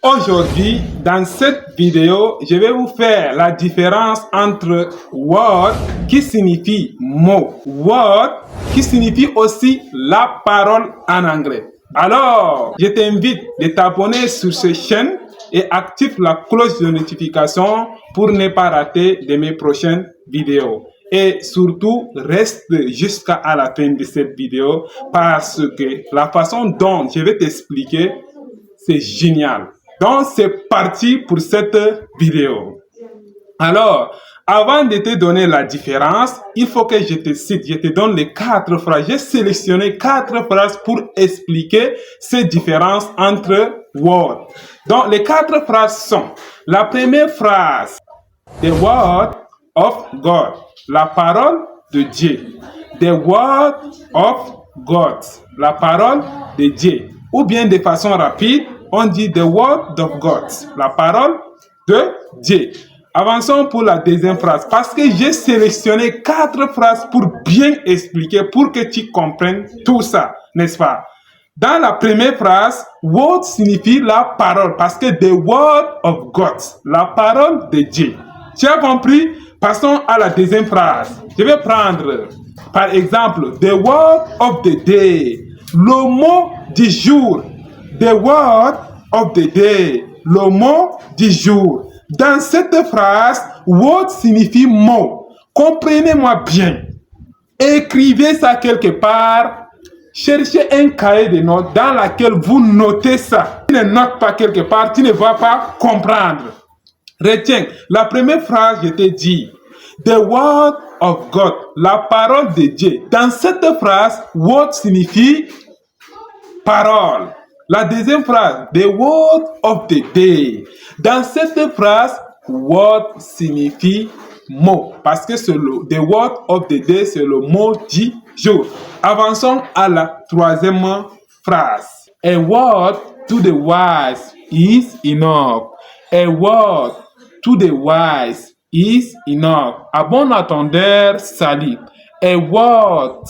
Aujourd'hui, dans cette vidéo, je vais vous faire la différence entre word qui signifie mot, word qui signifie aussi la parole en anglais. Alors, je t'invite de t'abonner sur cette chaîne et active la cloche de notification pour ne pas rater de mes prochaines vidéos. Et surtout, reste jusqu'à la fin de cette vidéo parce que la façon dont je vais t'expliquer, c'est génial. Donc, c'est parti pour cette vidéo. Alors, avant de te donner la différence, il faut que je te cite, je te donne les 4 phrases. J'ai sélectionné 4 phrases pour expliquer ces différences entre words. Donc, les 4 phrases sont, la première phrase, the word of God, la parole de Dieu. The word of God, la parole de Dieu. Ou bien de façon rapide, on dit the word of God, la parole de Dieu. Avançons pour la deuxième phrase, parce que j'ai sélectionné 4 phrases pour bien expliquer, pour que tu comprennes tout ça, n'est-ce pas? Dans la première phrase, word signifie la parole, parce que the word of God, la parole de Dieu. Tu as compris? Passons à la deuxième phrase. Je vais prendre, par exemple, the word of the day, le mot du jour. The word of the day, le mot du jour. Dans cette phrase, word signifie mot. Comprenez-moi bien. Écrivez ça quelque part. Cherchez un cahier de notes dans lequel vous notez ça. Tu ne notes pas quelque part, tu ne vas pas comprendre. Retiens, la première phrase, je te dis, the word of God, la parole de Dieu. Dans cette phrase, word signifie parole. La deuxième phrase, the word of the day. Dans cette phrase, word signifie mot. Parce que c'est the word of the day, c'est le mot du jour. Avançons à la troisième phrase. A word to the wise is enough. A word to the wise is enough. À bon entendeur, salut. A word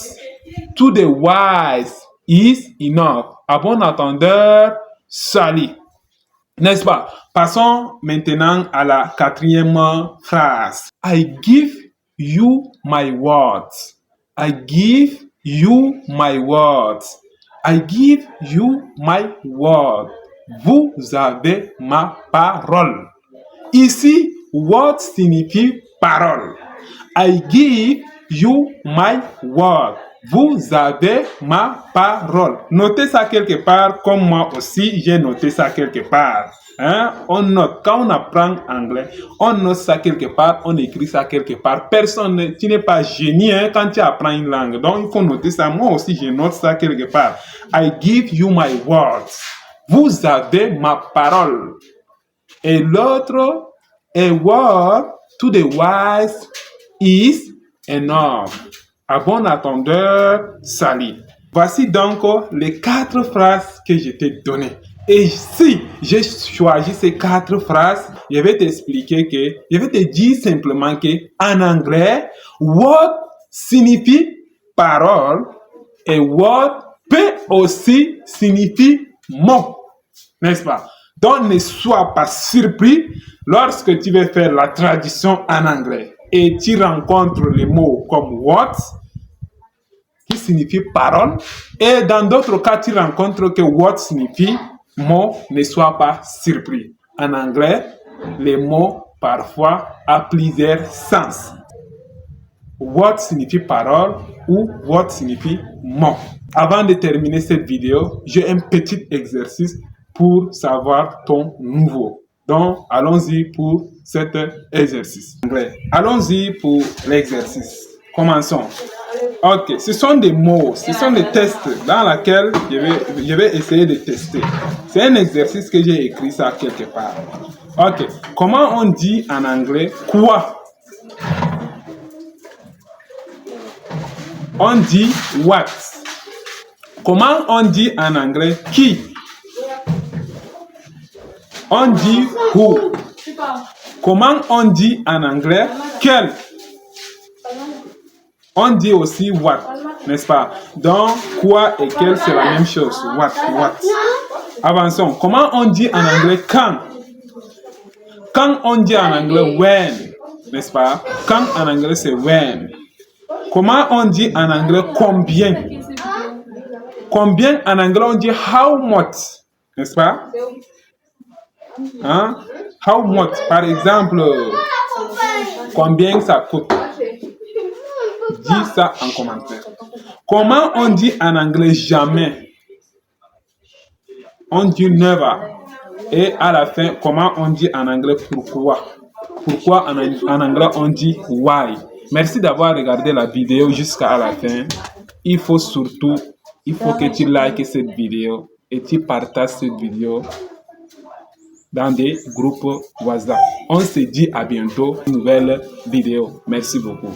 to the wise is enough. À bon entendeur, salut. N'est-ce pas? Passons maintenant à la quatrième phrase. I give you my words. I give you my words. I give you my word. Vous avez ma parole. Ici, word signifie parole. I give you my word. Vous avez ma parole. Notez ça quelque part, comme moi aussi, j'ai noté ça quelque part. Hein? On note, quand on apprend anglais, on note ça quelque part, on écrit ça quelque part. Personne, tu n'es pas génie hein, quand tu apprends une langue. Donc, il faut noter ça. Moi aussi, je note ça quelque part. I give you my words. Vous avez ma parole. Et l'autre, a word to the wise is enough. À bon entendeur, salut. Voici donc les 4 phrases que je t'ai données. Et si j'ai choisi ces 4 phrases, je vais t'expliquer que, je vais te dire simplement que, en anglais, word signifie parole et word peut aussi signifier mot. N'est-ce pas? Donc, ne sois pas surpris lorsque tu veux faire la traduction en anglais et tu rencontres les mots comme what, qui signifie parole, et dans d'autres cas, tu rencontres que what signifie mot. Ne sois pas surpris. En anglais, les mots parfois ont plusieurs sens. What signifie parole ou what signifie mot. Avant de terminer cette vidéo, j'ai un petit exercice pour savoir ton niveau. Donc, allons-y pour cet exercice. Allons-y pour l'exercice. Commençons. Ok, ce sont des mots, ce sont des tests dans lesquels je vais essayer de tester. C'est un exercice que j'ai écrit ça quelque part. Ok, comment on dit en anglais quoi? On dit what. Comment on dit en anglais qui? On dit who. Comment on dit en anglais quel? On dit aussi what, n'est-ce pas? Donc, quoi et quel, c'est la même chose. What. Avançons. Comment on dit en anglais quand? Quand on dit en anglais when, n'est-ce pas? Quand en anglais c'est when. Comment on dit en anglais combien? Combien en anglais on dit how much, n'est-ce pas? Hein? How much, par exemple, combien ça coûte? Dis ça en commentaire. Comment on dit en anglais jamais? On dit never. Et à la fin, comment on dit en anglais pourquoi? Pourquoi en anglais on dit why? Merci d'avoir regardé la vidéo jusqu'à la fin. Il faut que tu likes cette vidéo et tu partages cette vidéo dans des groupes WhatsApp. On se dit à bientôt, une nouvelle vidéo. Merci beaucoup.